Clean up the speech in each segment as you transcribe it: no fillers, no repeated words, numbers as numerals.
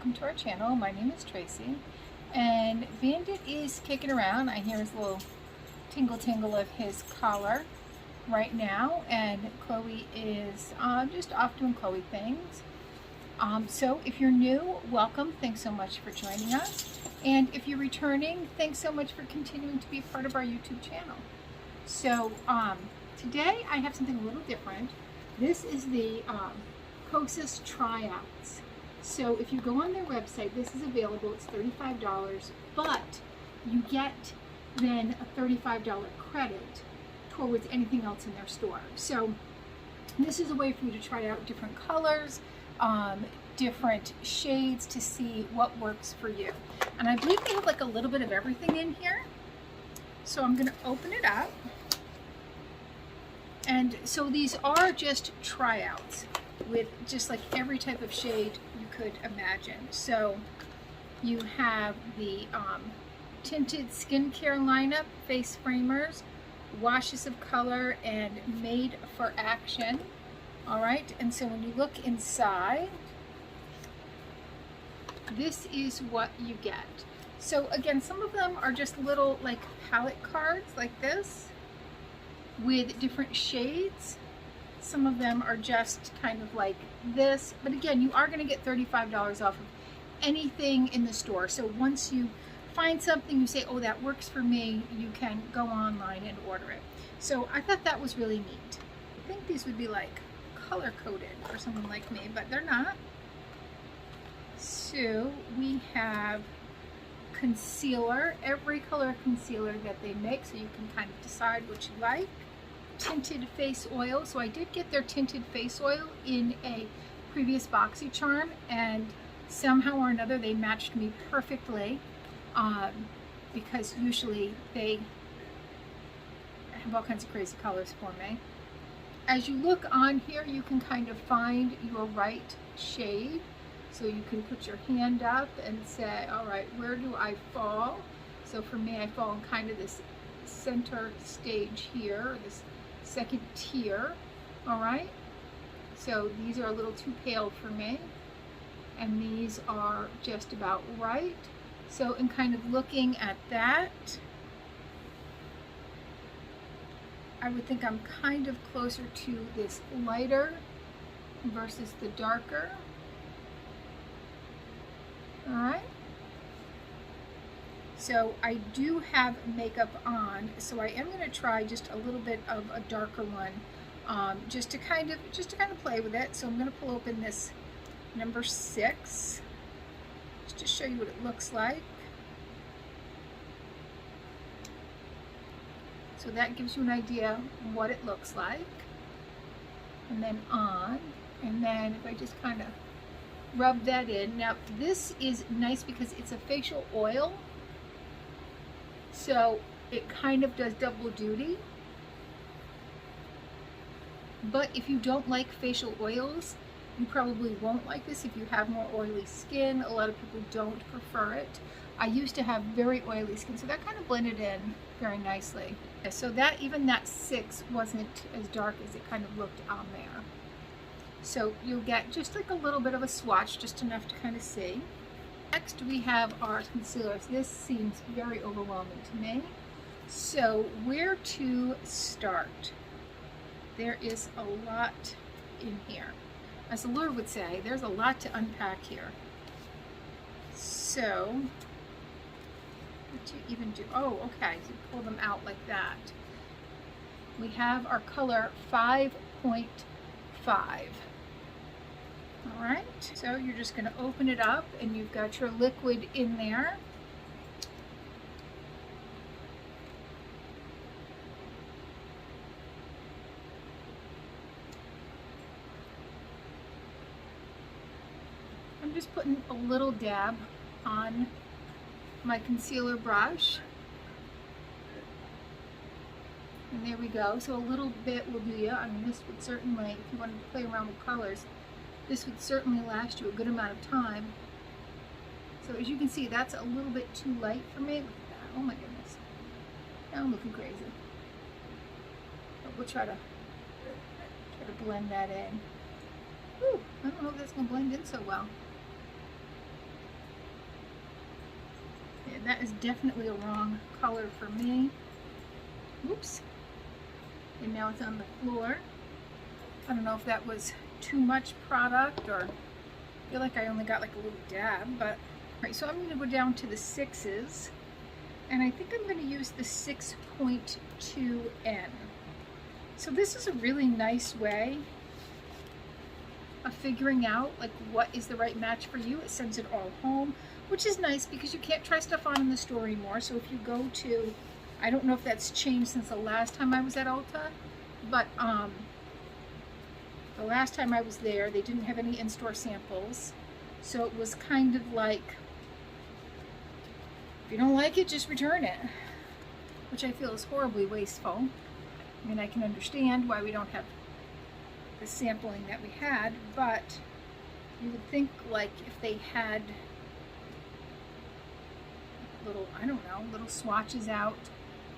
welcome to our channel. My name is Tracy, and Bandit is kicking around. I hear his little tingle of his collar right now, and Chloe is just off doing Chloe things. So if you're new, welcome. Thanks so much for joining us. And if you're returning, thanks so much for continuing to be part of our YouTube channel. So today I have something a little different. This is the Kosas tryouts. So if you go on their website, this is available. It's $35, but you get then a $35 credit towards anything else in their store. So this is a way for you to try out different colors, different shades to see what works for you. And I believe they have like a little bit of everything in here. So I'm going to open it up. And so these are just tryouts with just like every type of shade you could imagine. So you have the tinted skincare lineup, face framers, washes of color, and made for action. All right, and so when you look inside, this is what you get. So again, some of them are just little like palette cards like this with different shades. Some of them are just kind of like this, but again, you are going to get $35 off of anything in the store. So once you find something, you say, oh, that works for me, you can go online and order it. So I thought that was really neat. I think these would be like color coded for someone like me, but they're not. So we have concealer, every color concealer that they make, so you can kind of decide what you like. Tinted face oil, so I did get their tinted face oil in a previous BoxyCharm, and somehow or another they matched me perfectly, because usually they have all kinds of crazy colors for me. As you look on here, you can kind of find your right shade. So you can put your hand up and say, all right, where do I fall? So for me, I fall in kind of this center stage here, this second tier, all right? So these are a little too pale for me, and these are just about right. So in kind of looking at that, I would think I'm kind of closer to this lighter versus the darker. All right, so I do have makeup on, so I am going to try just a little bit of a darker one, just to kind of play with it. So I'm going to pull open this number 6 just to show you what it looks like. So that gives you an idea what it looks like. And then on, and then if I just kind of rub that in. Now this is nice because it's a facial oil, so it kind of does double duty. But if you don't like facial oils, you probably won't like this if you have more oily skin. A lot of people don't prefer it. I used to have very oily skin, so that kind of blended in very nicely. So that even that 6 wasn't as dark as it kind of looked on there. So you'll get just like a little bit of a swatch, just enough to kind of see. Next we have our concealers. This seems very overwhelming to me. So where to start? There is a lot in here. As the Lord would say, there's a lot to unpack here. So what do you even do? Oh, okay, so you pull them out like that. We have our color 5.5. All right, so you're just going to open it up, and you've got your liquid in there. I'm just putting a little dab on my concealer brush. And there we go. So a little bit will do you. I mean, this would certainly, if you wanted to play around with colors, this would certainly last you a good amount of time. So as you can see, that's a little bit too light for me. Look at that. Oh my goodness. Now I'm looking crazy. But we'll try to blend that in. Ooh, I don't know if that's going to blend in so well. Yeah, that is definitely a wrong color for me. Oops. And now it's on the floor. I don't know if that was too much product, or I feel like I only got like a little dab, but right, so I'm going to go down to the 6s, and I think I'm going to use the 6.2N. So this is a really nice way of figuring out like what is the right match for you. It sends it all home, which is nice because you can't try stuff on in the store anymore. So if you go to, I don't know if that's changed since the last time I was at Ulta, but the last time I was there, they didn't have any in-store samples. So it was kind of like, if you don't like it, just return it, which I feel is horribly wasteful. I mean, I can understand why we don't have the sampling that we had, but you would think like if they had little, I don't know, little swatches out,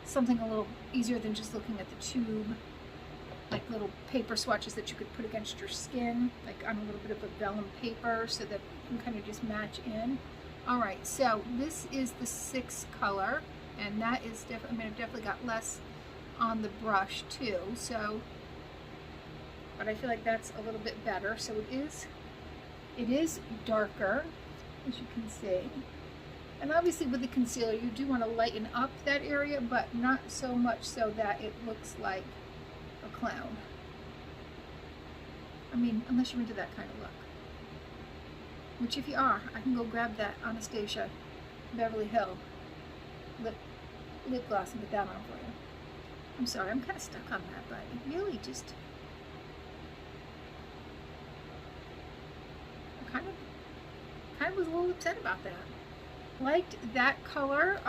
something a little easier than just looking at the tube, like little paper swatches that you could put against your skin, like on a little bit of a vellum paper, so that you can kind of just match in. All right, so this is the 6 color, and that is definitely, I mean, I've definitely got less on the brush too, so, but I feel like that's a little bit better. So it is darker, as you can see. And obviously with the concealer, you do want to lighten up that area, but not so much so that it looks like a clown. I mean, unless you're into that kind of look. Which if you are, I can go grab that Anastasia Beverly Hill lip gloss and put that on for you. I'm sorry, I'm kind of stuck on that, but it really just, I kind of was a little upset about that. Liked that color.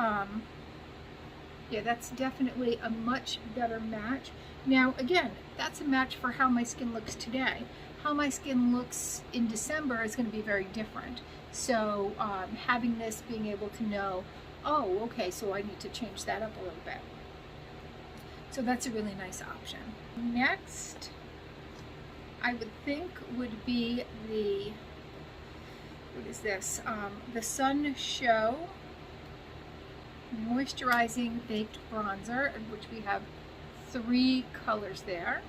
Yeah, that's definitely a much better match. Now, again, that's a match for how my skin looks today. How my skin looks in December is going to be very different. So having this, being able to know, oh, okay, so I need to change that up a little bit. So that's a really nice option. Next, I would think would be the, what is this? The Sun Show Moisturizing Baked Bronzer, in which we have 3 colors there.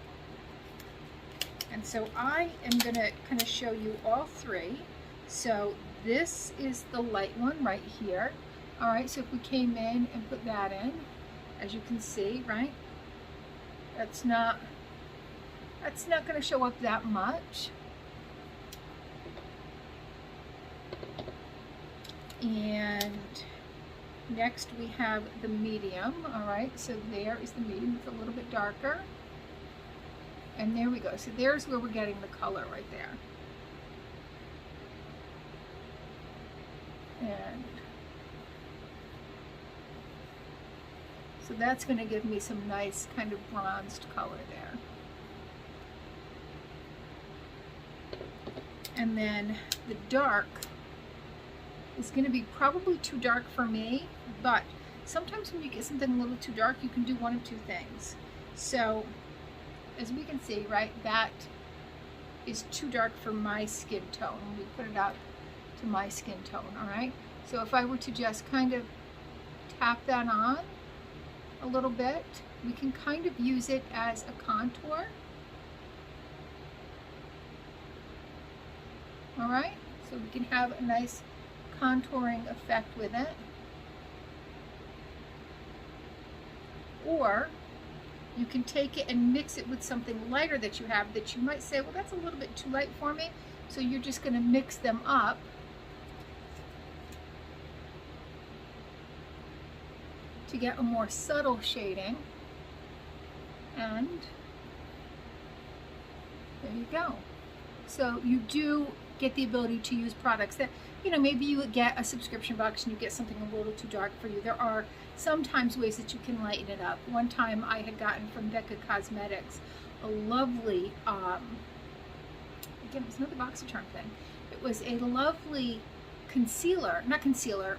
And so I am going to kind of show you all 3. So this is the light one right here. All right, so if we came in and put that in, as you can see, right? That's not going to show up that much. And next we have the medium. All right, so there is the medium. It's a little bit darker. And there we go. So there's where we're getting the color right there. And so that's going to give me some nice kind of bronzed color there. And then the dark is going to be probably too dark for me, but sometimes when you get something a little too dark, you can do one of 2 things. So as we can see, right, that is too dark for my skin tone. We put it out to my skin tone, all right? So if I were to just kind of tap that on a little bit, we can kind of use it as a contour. All right, so we can have a nice contouring effect with it. Or you can take it and mix it with something lighter that you have that you might say, well, that's a little bit too light for me. So you're just going to mix them up. To get a more subtle shading. And there you go. So you do get the ability to use products that, you know, maybe you get a subscription box and you get something a little too dark for you. There are sometimes ways that you can lighten it up. One time I had gotten from Becca Cosmetics a lovely, again, it was another BoxyCharm thing. It was a lovely concealer, not concealer,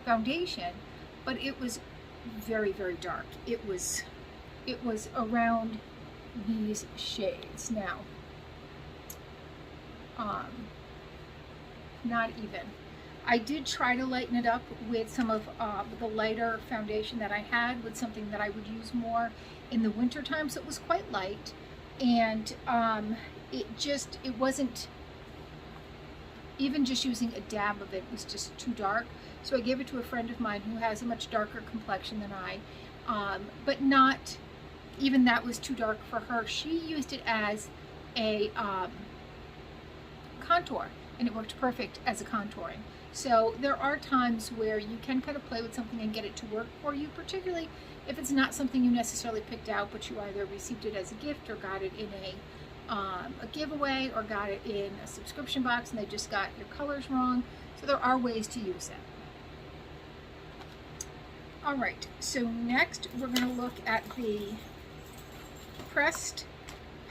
foundation, but it was very, very dark. It was around these shades. Now, not even. I did try to lighten it up with some of the lighter foundation that I had, with something that I would use more in the winter time, so it was quite light. And it wasn't, even just using a dab of it was just too dark. So I gave it to a friend of mine who has a much darker complexion than I, but not, even that was too dark for her. She used it as a contour, and it worked perfect as a contouring. So there are times where you can kind of play with something and get it to work for you, particularly if it's not something you necessarily picked out, but you either received it as a gift or got it in a giveaway or got it in a subscription box and they just got your colors wrong. So there are ways to use it. All right, so next we're going to look at the Pressed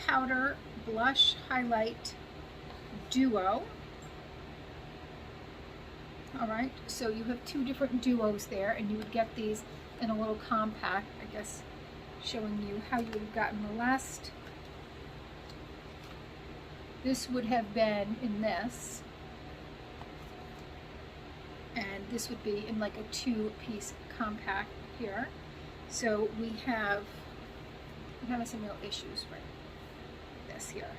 Powder Blush Highlight Duo. All right, so you have two different duos there, and you would get these in a little compact, I guess, showing you how you would have gotten the last. This would have been in this, and this would be in like a 2-piece compact here. So we're having some real issues right this here.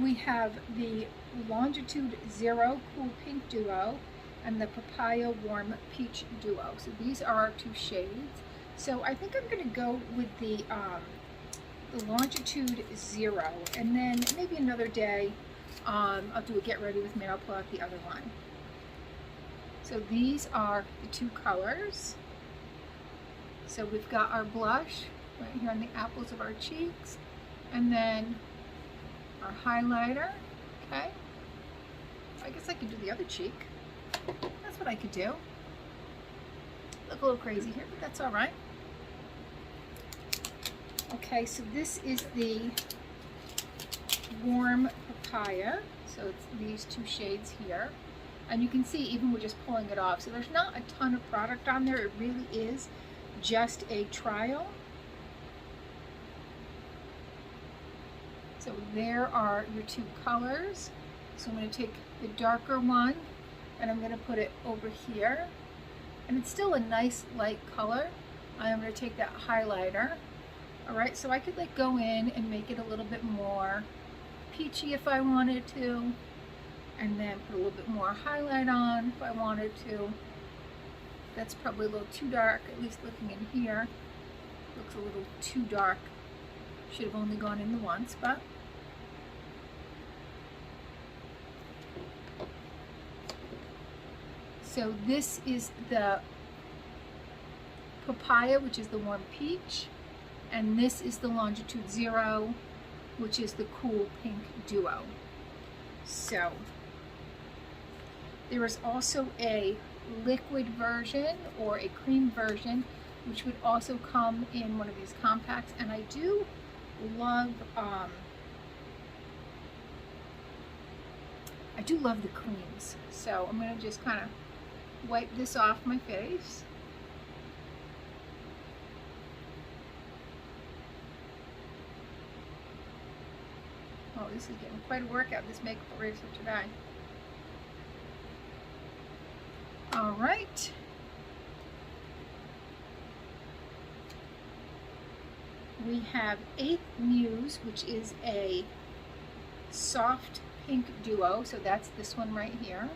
We have the Longitude Zero Cool Pink Duo and the Papaya Warm Peach Duo. So these are our two shades. So I think I'm going to go with the Longitude Zero, and then maybe another day I'll do a get ready with me. I'll pull out the other one. So these are the two colors. So we've got our blush right here on the apples of our cheeks, and then our highlighter. Okay, I guess I could do the other cheek. That's what I could do. Look a little crazy here, but that's all right. Okay, so this is the Warm Papaya. So it's these two shades here. And you can see even with just pulling it off, so there's not a ton of product on there. It really is just a trial. So there are your two colors. So I'm going to take the darker one and I'm going to put it over here. And it's still a nice light color. I'm going to take that highlighter. All right, so I could like go in and make it a little bit more peachy if I wanted to, and then put a little bit more highlight on if I wanted to. That's probably a little too dark, at least looking in here. Looks a little too dark. Should have only gone in the once, but so this is the Papaya, which is the Warm Peach, and this is the Longitude Zero, which is the Cool Pink Duo. So there is also a liquid version or a cream version, which would also come in one of these compacts, and I do love the creams. So I'm going to just kind of wipe this off my face. Oh, this is getting quite a workout, this makeup eraser today. All right. We have 8th Muse, which is a soft pink duo, so that's this one right here.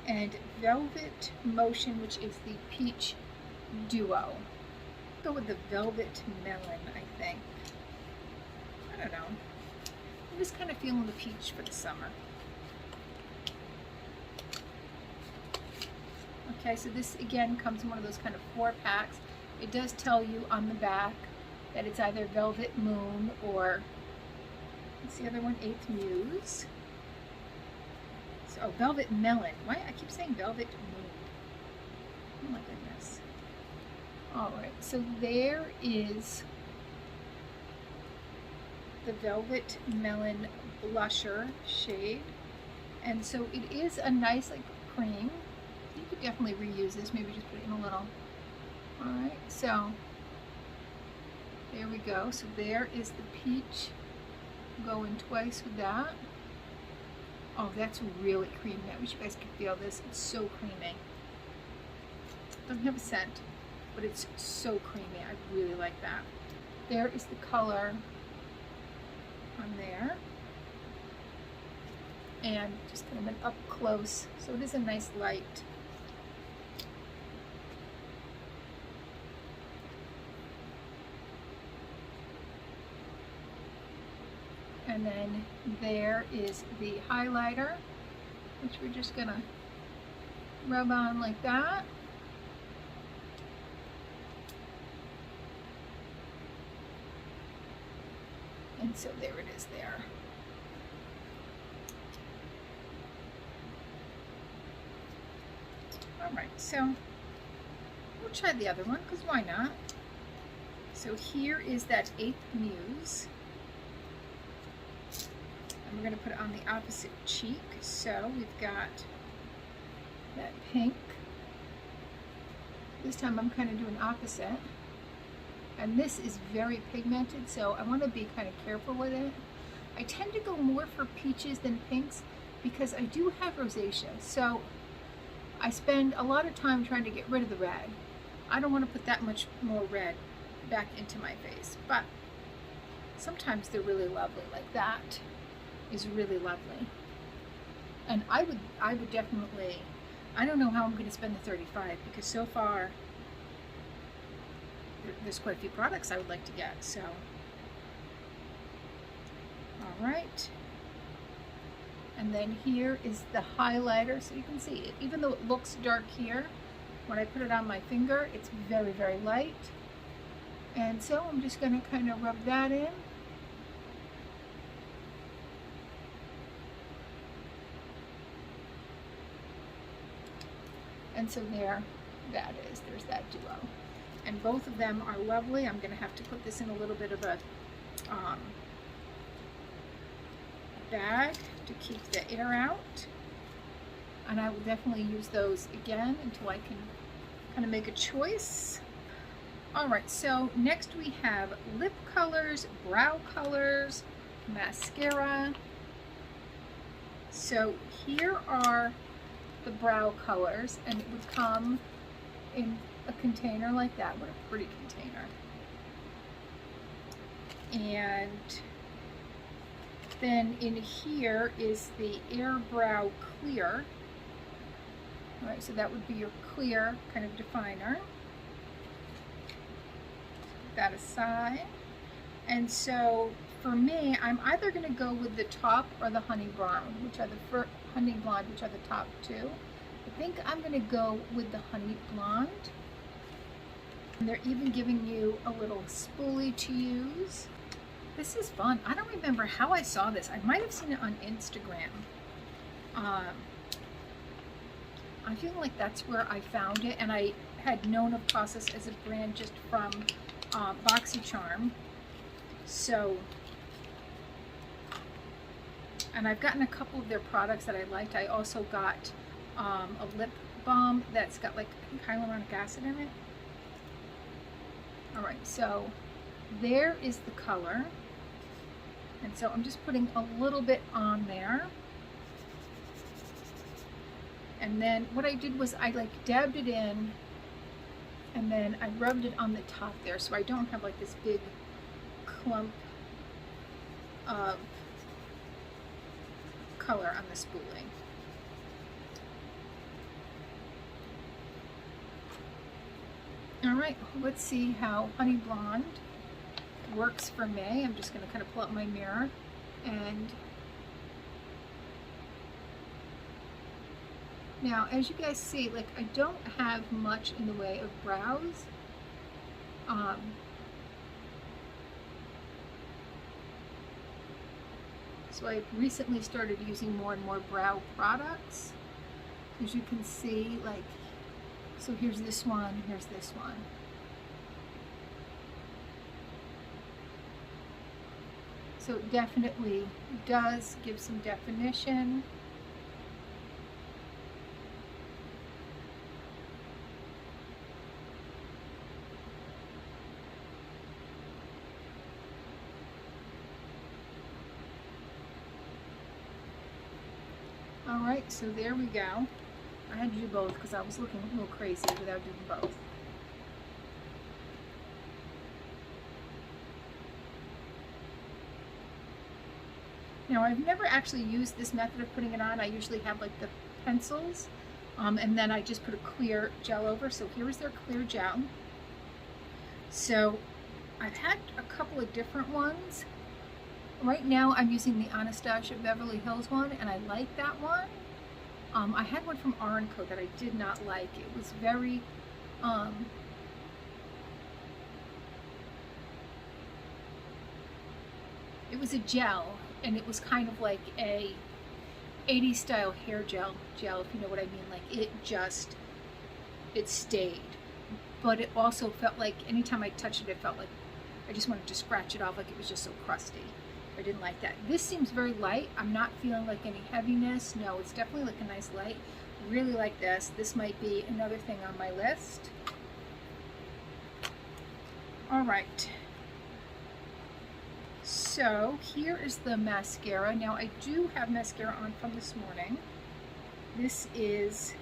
And Velvet Motion, which is the peach duo. Go with the Velvet Melon, I think. I don't know. I'm just kind of feeling the peach for the summer. Okay, so this again comes in one of those kind of 4-packs. It does tell you on the back that it's either Velvet Moon or, what's the other one? 8th Muse. So, oh, Velvet Melon. Why? I keep saying Velvet Moon. Oh my goodness. Alright, so there is the Velvet Melon blusher shade. And so it is a nice like cream. You could definitely reuse this, maybe just put it in a little. Alright, so there we go. So there is the peach. Going twice with that. Oh, that's really creamy. I wish you guys could feel this. It's so creamy. Doesn't have a scent, but it's so creamy. I really like that. There is the color on there. And just kind of an up close. So it is a nice light. And then there is the highlighter, which we're just gonna rub on like that. And so there it is there. All right, so we'll try the other one, because why not? So here is that 8th Muse. And we're going to put it on the opposite cheek. So we've got that pink. This time I'm kind of doing opposite. And this is very pigmented, so I want to be kind of careful with it. I tend to go more for peaches than pinks because I do have rosacea. So I spend a lot of time trying to get rid of the red. I don't want to put that much more red back into my face, but sometimes they're really lovely. Like that is really lovely. And I would definitely, I don't know how I'm going to spend the 35 because so far there's quite a few products I would like to get. So, all right. And then here is the highlighter, so you can see it. Even though it looks dark here, when I put it on my finger, it's very, very light. And so I'm just going to kind of rub that in. And so there that is. There's that duo. And both of them are lovely. I'm going to have to put this in a little bit of a bag to keep the air out. And I will definitely use those again until I can kind of make a choice. Alright, so next we have lip colors, brow colors, mascara. So here are the brow colors, and it would come in a container like that. What a pretty container. And then in here is the Air Brow Clear. All right, so that would be your clear kind of definer. Put that aside. And so for me, I'm either going to go with the top or the honey brown, which are the honey blonde, which are the top two. I think I'm going to go with the honey blonde. And they're even giving you a little spoolie to use. This is fun. I don't remember how I saw this. I might have seen it on Instagram. I feel like that's where I found it, and I had known of Kosas as a brand just from BoxyCharm. So, and I've gotten a couple of their products that I liked. I also got a lip balm that's got like hyaluronic acid in it. All right, so there is the color. And so I'm just putting a little bit on there. And then what I did was I like dabbed it in and then I rubbed it on the top there so I don't have like this big clump of color on the spoolie. All right, let's see how Honey Blonde works for me. I'm just going to kind of pull up my mirror and now as you guys see, like I don't have much in the way of brows. So I've recently started using more and more brow products. As you can see, like, so here's this one, here's this one. So it definitely does give some definition. right, so there we go. I had to do both because I was looking a little crazy without doing both. Now, I've never actually used this method of putting it on. I usually have like the pencils, and then I just put a clear gel over. So here is their clear gel. So I've had a couple of different ones. Right now I'm using the Anastasia Beverly Hills one, and I like that one. I had one from R & Co that I did not like. It was very, it was a gel, and it was kind of like a 80s style hair gel, if you know what I mean. Like it stayed. But it also felt like anytime I touched it, it felt like I just wanted to scratch it off, like it was just so crusty. I didn't like that. This seems very light. I'm not feeling like any heaviness. No, it's definitely like a nice light. Really like this. This might be another thing on my list. All right. So here is the mascara. Now I do have mascara on from this morning. This is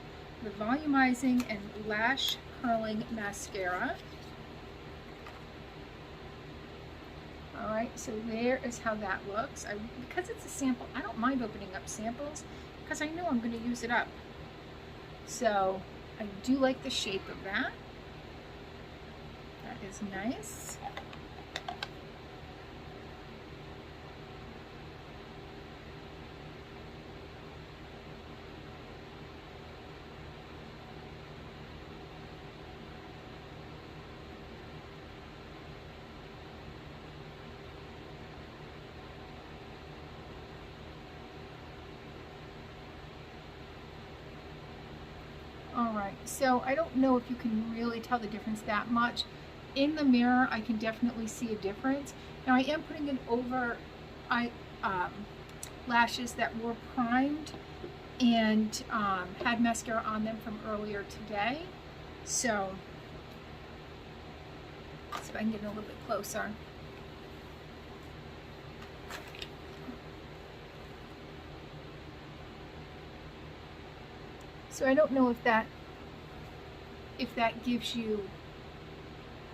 the Volumizing and Lash Curling Mascara. Alright, so there is how that looks. Because it's a sample, I don't mind opening up samples because I know I'm going to use it up. So I do like the shape of that. That is nice. Alright, so I don't know if you can really tell the difference that much. In the mirror, I can definitely see a difference. Now I am putting it over lashes that were primed and had mascara on them from earlier today. So, let's see if I can get a little bit closer. So I don't know if that gives you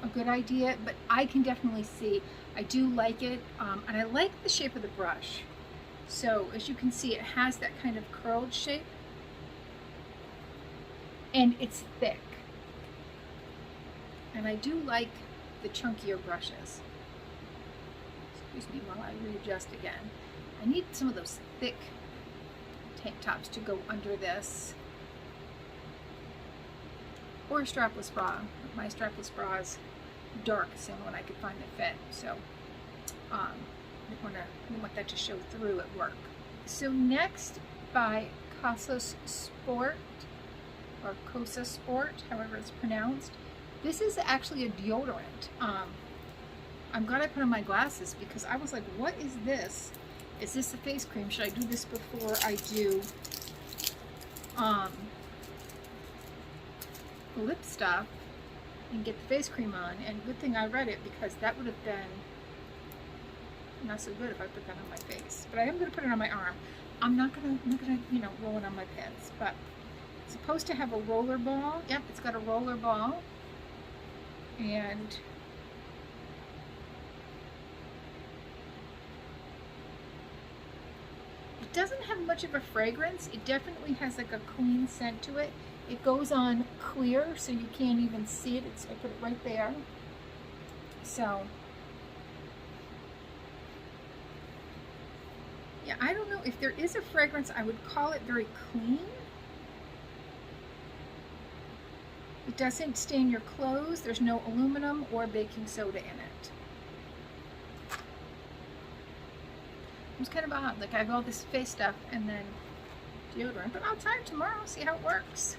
a good idea, but I can definitely see. I do like it, and I like the shape of the brush. So as you can see, it has that kind of curled shape, and it's thick. And I do like the chunkier brushes. Excuse me while I readjust again. I need some of those thick tank tops to go under this. Or a strapless bra. My strapless bra is dark, it's the only one I could find that fit. So I didn't want that to show through at work. So next, by Kosas Sport, or Kosas Sport, however it's pronounced. This is actually a deodorant. I'm glad I put on my glasses because I was like, what is this? Is this a face cream? Should I do this before I do lip stuff and get the face cream on? And good thing I read it because that would have been not so good if I put that on my face. But I am going to put it on my arm. I'm not gonna roll it on my pants. But it's supposed to have a roller ball. Yep, it's got a roller ball. And it doesn't have much of a fragrance. It definitely has like a clean scent to it. It goes on clear, so you can't even see it. I put it right there. So, yeah, I don't know if there is a fragrance. I would call it very clean. It doesn't stain your clothes. There's no aluminum or baking soda in it. It was kind of odd. Like I have all this face stuff and then deodorant, but I'll try it tomorrow, see how it works.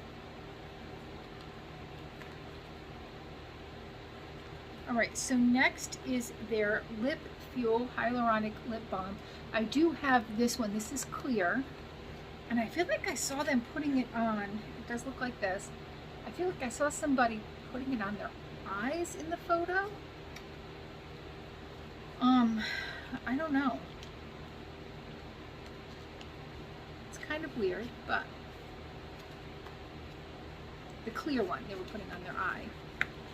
Alright, so next is their Lip Fuel Hyaluronic Lip Balm. I do have this one. This is clear. And I feel like I saw them putting it on. It does look like this. I feel like I saw somebody putting it on their eyes in the photo. I don't know. It's kind of weird, but the clear one they were putting on their eye.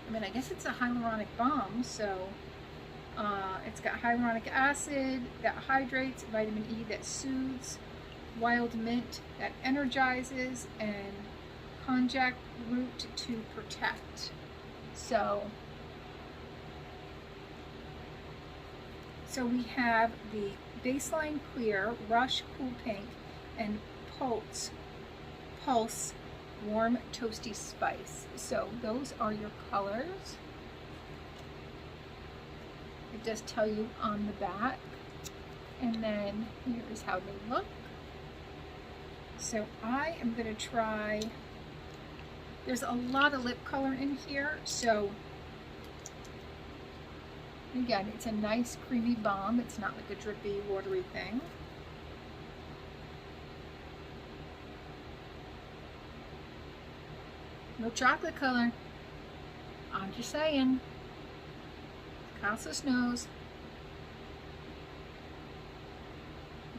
I mean, I guess it's a hyaluronic balm, so it's got hyaluronic acid that hydrates, vitamin E that soothes, wild mint that energizes, and konjac root to protect. So we have the Baseline Clear, Rush Cool Pink, and Pulse Warm Toasty Spice. So those are your colors. It does tell you on the back. And then here is how they look. So I am going to try, there's a lot of lip color in here, so again, it's a nice creamy balm. It's not like a drippy, watery thing. No chocolate color. I'm just saying. Kosas knows.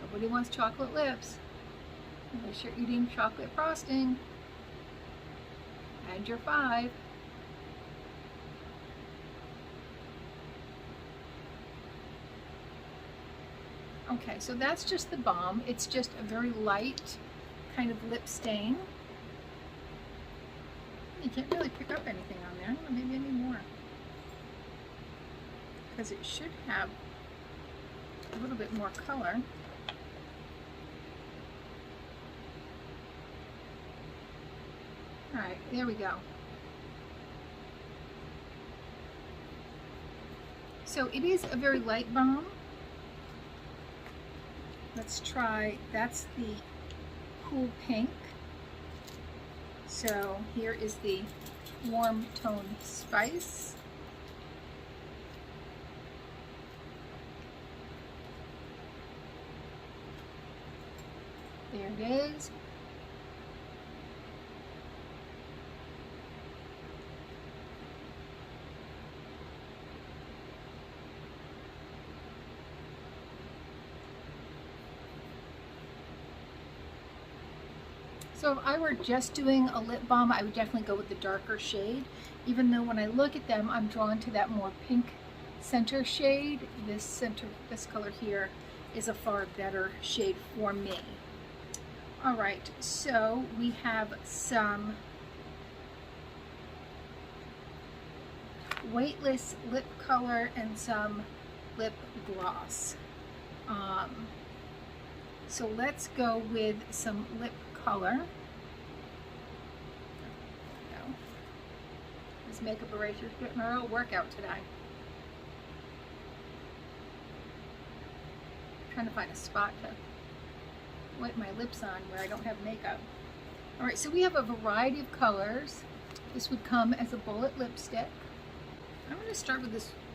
Nobody wants chocolate lips unless you're eating chocolate frosting. Add your 5. Okay, so that's just the balm. It's just a very light kind of lip stain. You can't really pick up anything on there. Maybe any more. Because it should have a little bit more color. Alright, there we go. So it is a very light balm. Let's try, that's the Cool Pink. So here is the Warm Tone Spice. There it is. So if I were just doing a lip balm, I would definitely go with the darker shade, even though when I look at them, I'm drawn to that more pink center shade. This color here is a far better shade for me. All right, so we have some weightless lip color and some lip gloss. So let's go with some lip color. This makeup eraser is getting a real workout today. I'm trying to find a spot to wipe my lips on where I don't have makeup. Alright, so we have a variety of colors. This would come as a bullet lipstick. I'm going to start with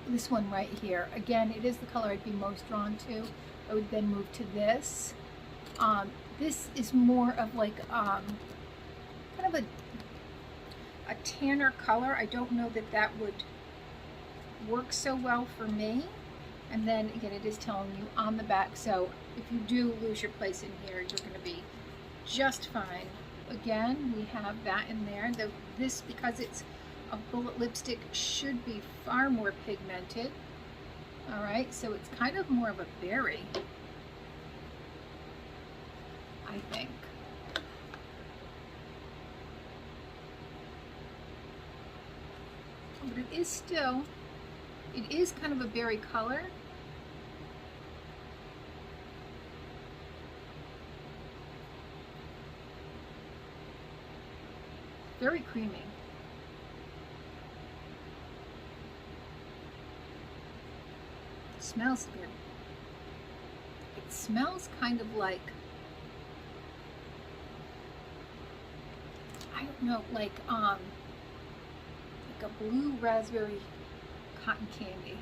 this one right here. Again, it is the color I'd be most drawn to. I would then move to this. This is more of like kind of a tanner color. I don't know that that would work so well for me. And then again, it is telling you on the back, so if you do lose your place in here, you're going to be just fine. Again, we have that in there. This, because it's a bullet lipstick, should be far more pigmented. All right, so it's kind of more of a berry, I think. But it is still, it is kind of a berry color. Very creamy. It smells good. It smells kind of like, I don't know, like a blue raspberry cotton candy.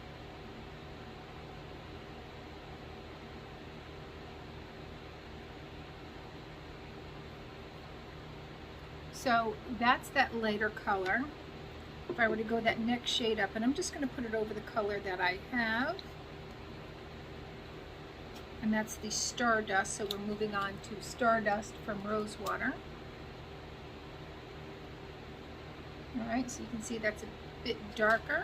So that's that lighter color. If I were to go that next shade up, and I'm just going to put it over the color that I have. and that's the Stardust. So we're moving on to Stardust from Rosewater. All right, so you can see that's a bit darker.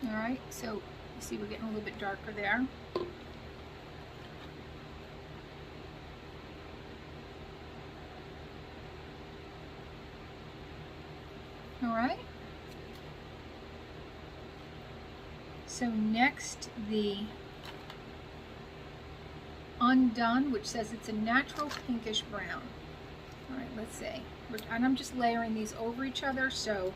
All right, so you see we're getting a little bit darker there. All right. So next, the Undone, which says it's a natural pinkish brown. All right, let's see. And I'm just layering these over each other, so,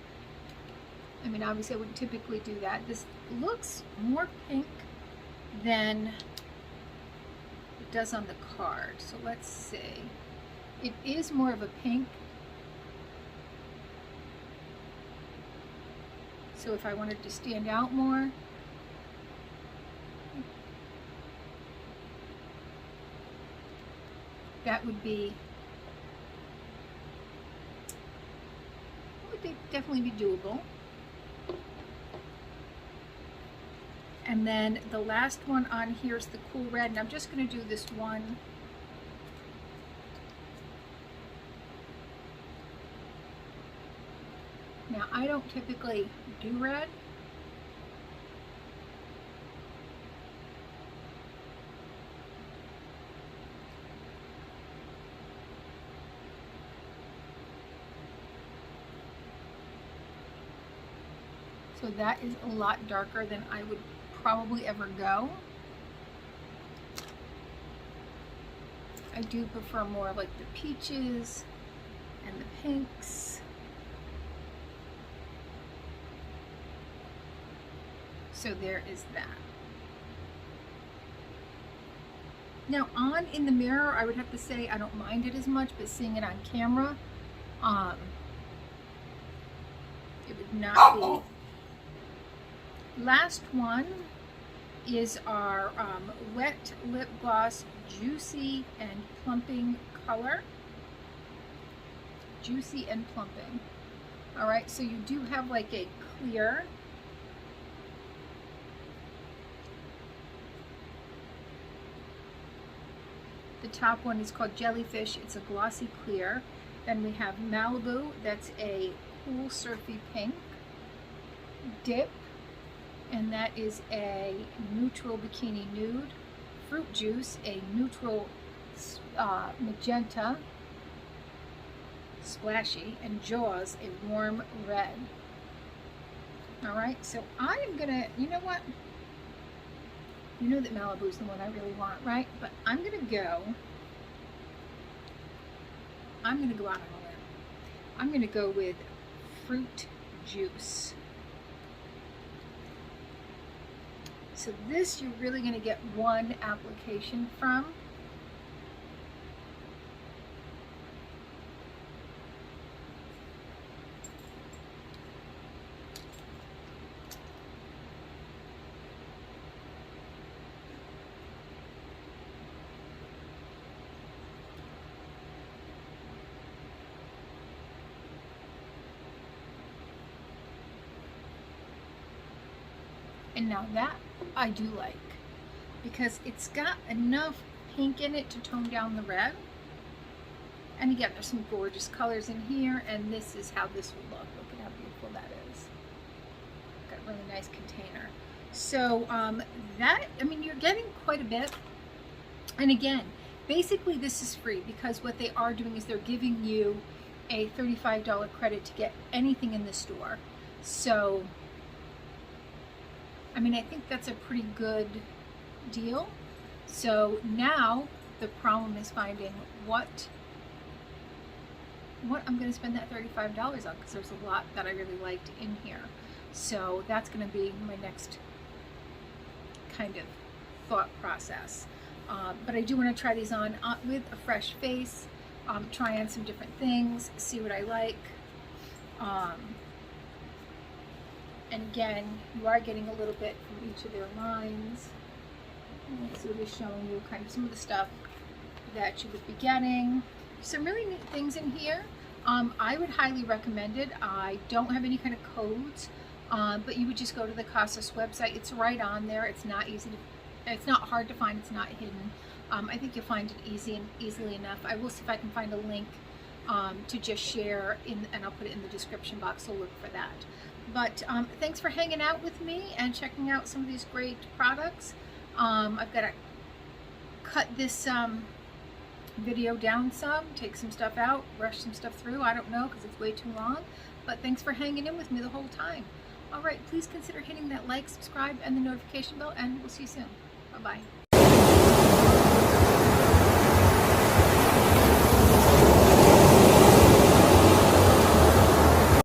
I mean, obviously I wouldn't typically do that. This looks more pink than it does on the card. So let's see. It is more of a pink. So if I wanted to stand out more, that would definitely be doable. And then the last one on here is the Cool Red, and I'm just going to do this one. Now, I don't typically do red. So that is a lot darker than I would probably ever go. I do prefer more like the peaches and the pinks. So there is that. Now on in the mirror, I would have to say I don't mind it as much, but seeing it on camera, it would not be. Last one is our Wet Lip Gloss Juicy and Plumping color. Juicy and Plumping. All right, so you do have like a clear. The top one is called Jellyfish. It's a glossy clear. Then we have Malibu. That's a cool surfy pink. Dip. And that is a neutral bikini nude. Fruit Juice, a neutral magenta, splashy, and Jaws, a warm red. All right, so I am gonna, you know what? You know that Malibu's the one I really want, right? But I'm gonna go out on a limb. I'm gonna go with Fruit Juice. So this you're really going to get one application from. And now that I do like, because it's got enough pink in it to tone down the red. And again, there's some gorgeous colors in here, and this is how this will look. Look at how beautiful that is. Got a really nice container. So that, I mean, you're getting quite a bit. And again, basically this is free, because what they are doing is they're giving you a $35 credit to get anything in the store. So I mean, I think that's a pretty good deal. So now the problem is finding what I'm going to spend that $35 on, because there's a lot that I really liked in here. So that's going to be my next kind of thought process. But I do want to try these on with a fresh face, try on some different things, see what I like. And again, you are getting a little bit from each of their lines. So we'll be showing you kind of some of the stuff that you would be getting. some really neat things in here. I would highly recommend it. I don't have any kind of codes, but you would just go to the Kosas website. It's right on there. It's not hard to find. It's not hidden. I think you'll find it easily enough. I will see if I can find a link to just share and I'll put it in the description box, so look for that. But thanks for hanging out with me and checking out some of these great products. I've got to cut this video down some, take some stuff out, rush some stuff through. I don't know, because it's way too long. But thanks for hanging in with me the whole time. All right, please consider hitting that like, subscribe, and the notification bell, and we'll see you soon. Bye-bye.